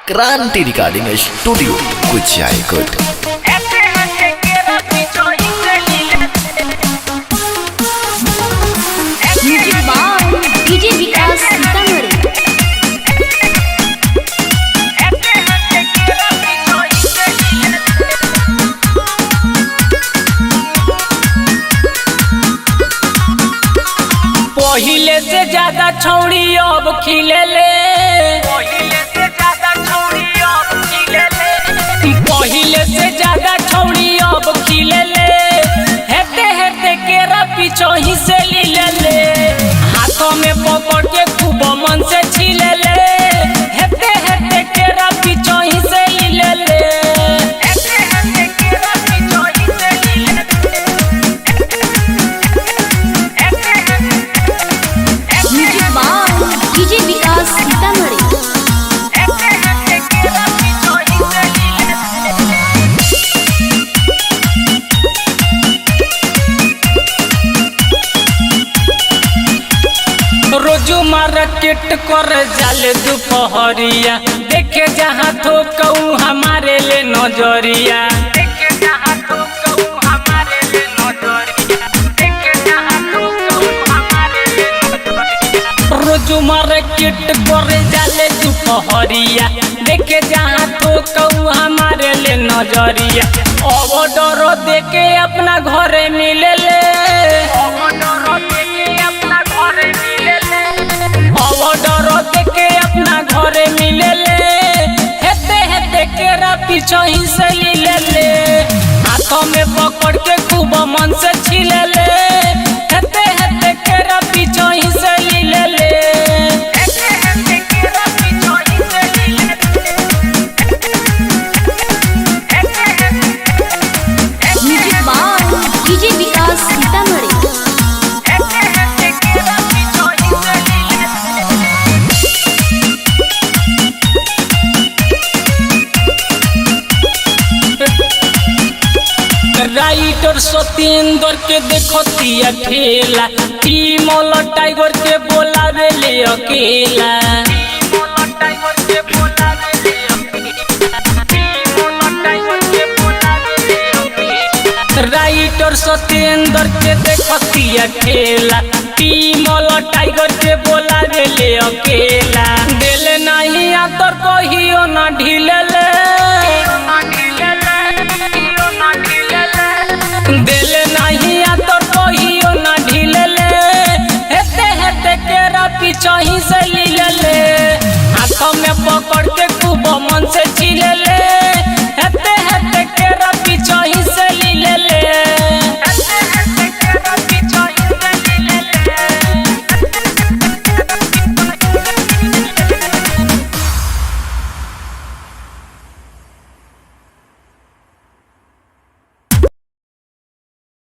क्रांति recording studio Kuchaikot. DJ विकास सीतामढ़ी। पहिले से ज्यादा छौड़ी अब खिले ले, पहिले से ज्यादा छौड़ी अब खिले ले, हेते हेते केरा पीछो ही से लीले ले, हाथों में पकड़ के खूब मन से छीले ले, हेते हेते केरा पीछो ही से लीले ले, हेते हेते केरा पीछो ही से लीले डीजे विकास सीतामढ़ी। रोजू मार्केट कर जाले दोपहरिया, देखे जहाँ थोकऊ हमारे ले नजरिया, देखे जहाँ थोकऊ हमारे ले नजरिया, देखे जहाँ थोकऊ हमारे ले नजरिया। रोजू मार्केट कर जाले दोपहरिया, देखे जहाँ थोकऊ हमारे ले नजरिया, अब डरो देके अपना घरे मिले ले, अब डरो देके अपना घरे मिले ले, डरो देके अपना घरे मिले ले, हेते हेते केरा पीछो ही से लीले ले, हाथों में पकड़ के खूब मन से छीले ले, हेते हेते केरा पीछो ही से लीले ले, हेते हेते केरा पीछो ही से लीले डीजे विकास सीतामढ़ी। राइटर सत्येंद्र के देखो तिया खेला, टीमोल टाइगर के बोलावे ले अकेला, राइटर सत्येंद्र के देखो तिया खेला, टीमोल टाइगर के बोलावे ले अकेला, दिल नहीं आतर कहियो ना ढीले ले, दिल नहीं आतर कहियो ना ढीले ले, हेते हेते केरा पीछो ही से लीले ले, हाथों में पकड़ के खूब मन से छीले